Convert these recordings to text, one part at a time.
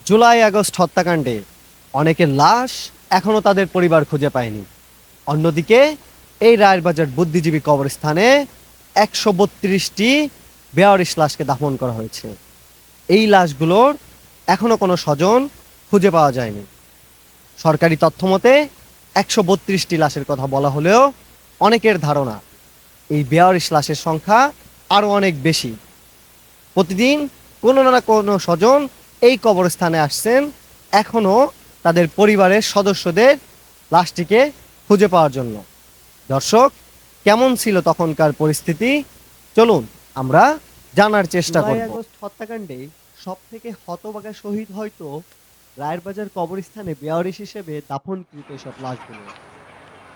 July August হত্যাকাণ্ডে অনেকের লাশ এখনো তাদের পরিবার খুঁজে পায়নি। অন্যদিকে এই রায়েরবাজার বুদ্ধিজীবী কবরস্থানে ১৩২টি বেয়ারিশ লাশকে দাফন করা হয়েছে। এই লাশগুলোর এখনো কোনো স্বজন খুঁজে পাওয়া যায়নি। সরকারি তথ্য মতে ১৩২টি লাশের কথা বলা হলেও অনেকের ধারণা এই বেয়ারিশ লাশের সংখ্যা আরও অনেক বেশি। প্রতিদিন কোনো না কোনো স্বজন এই কবরস্থানে আসছেন এখনও তাদের পরিবারের সদস্যদের লাশটিকে খুঁজে পাওয়ার জন্য। দর্শক, কেমন ছিল তখনকার পরিস্থিতি চলুন আমরা জানার চেষ্টা করব। জুলাই আগস্ট হত্যাকাণ্ডে সব থেকে হতভাগা শহীদ হয়তো রায়েরবাজার কবরস্থানে বেয়ারিশ হিসেবে দাফনকৃত এসব লাশগুলো।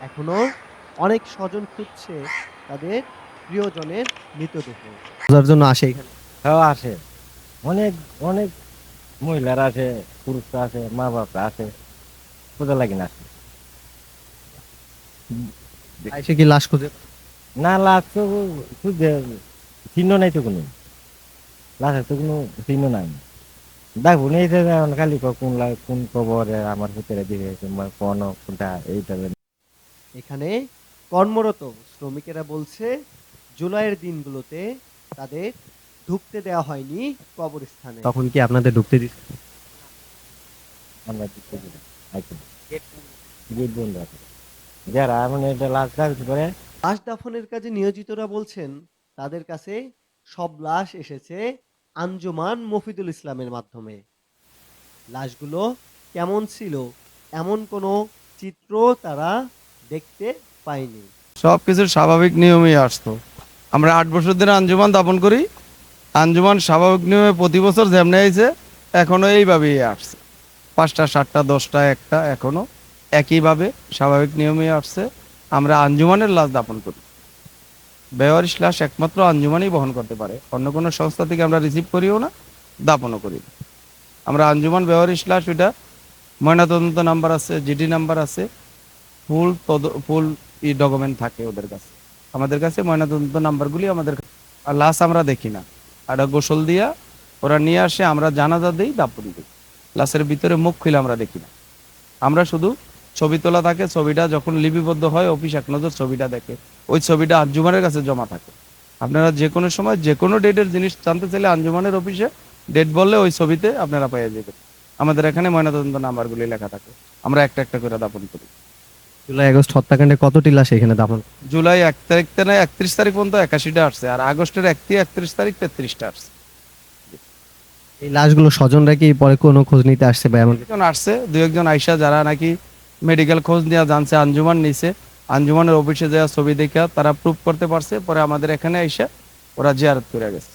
এখনো অনেক স্বজন খুঁজছে তাদের প্রিয়জনের মৃতদেহ খোঁজার জন্য আসে এখানে। হ্যাঁ আসে, অনেক অনেক মহিলারা আছে, পুরুষরা আছে, মা বাপরা আছে, খোঁজা লাগে না আসে। এসে কি লাশ খুঁজে? না লাশ তো খুঁজে চিহ্ন নাই তো কোনো, লাশের তো কোনো চিহ্ন নাই। দেখো এই যে খালি কোন কোন খবরে আমার ভিতরে দিয়ে কোন কোনটা এইটা। এখানে কর্মরত শ্রমিকেরা বলছে জুলাইয়ের দিনগুলোতে তাদের ঢুকতে দেওয়া হয়নি কবরস্থানে। তখন কি আপনাদের ঢুকতে দিচ্ছে? আমরা দিতে দিলাম গেট বন্ধ আছে, যারা মানে এটা লাশ দাবি করে। লাশ দাফনের কাজে নিয়োজিতরা বলছেন তাদের কাছে সব লাশ এসেছে আঞ্জুমান মফিদুল ইসলামের মাধ্যমে। লাশগুলো কেমন ছিল এমন কোনো চিত্র তারা দেখতে পায়নি। সবকিছুর স্বাভাবিক নিয়মেই আসতো। আমরা 8 বছর ধরে আঞ্জুমান দাপন করি। আঞ্জুমান স্বাভাবিক নিয়মে প্রতি বছর যেমনি আইছে এখনো এইভাবেই আসছে। 5টা 7টা 10টা 1টা এখনো একইভাবে স্বাভাবিক নিয়মেই আসছে। আমরা আঞ্জুমানের লাশ দাপন করি। বেওয়ারিশ লাশ একমাত্র আঞ্জুমানই বহন করতে পারে, অন্য কোনো সংস্থা থেকে আমরা রিসিভ করিও না, দাপনও করি না। আমরা আঞ্জুমান বেওয়ারিশ লাশ, ওইটা ময়নাতদন্ত নাম্বার আছে, জিডি নাম্বার আছে, ফুল ডকুমেন্ট থাকে ওদের কাছে। আমাদের কাছে ময়নাতদন্ত নাম্বারগুলি আমাদের আর লাশ আমরা দেখি না। আর গোসল দিয়া ওরা নিয়ে আসে, আমরা জানাজা দিই, দাপন দিই। লাশের ভিতরে মুখ খুলে আমরা দেখি না। আমরা শুধু ছবি তোলা থাকে, ছবিটা যখন লিপিবদ্ধ হয় অফিস এক নজর ছবিটা দেখে, ওই ছবিটা আঞ্জুমানের কাছে জমা থাকে। আপনারা যে কোনো সময় যে কোনো ডেটের জিনিস জানতে চাইলে আঞ্জুমানের অফিসে ডেট বললে ওই ছবিতে আপনারা পেয়ে যাবেন। আমাদের এখানে ময়নাতদন্ত নাম্বারগুলি লেখা থাকে, আমরা একটা একটা করে দাপন করি। জুলাই আগস্ট হত্যাকাণ্ডে কতটি লাশ এখানে দাফন? জুলাই 1 তারিখ থেকে 31 তারিখ পর্যন্ত 81টা আসছে, আর আগস্টের 31 তারিখ 33টা আসছে। এই লাশগুলো স্বজনরা কি পরে কোনো খোঁজ নিতে আসছে বা এমন? একজন আসছে, দু একজন আইসা যারা নাকি মেডিকেল খোঁজ নিয়ে জানছে আঞ্জুমান নিছে, আঞ্জুমানের অফিসে যাওয়া ছবি দেখা তারা প্রুফ করতে পারছে, পরে আমাদের এখানে আইসা ওরা জিয়ারত করে গেছে।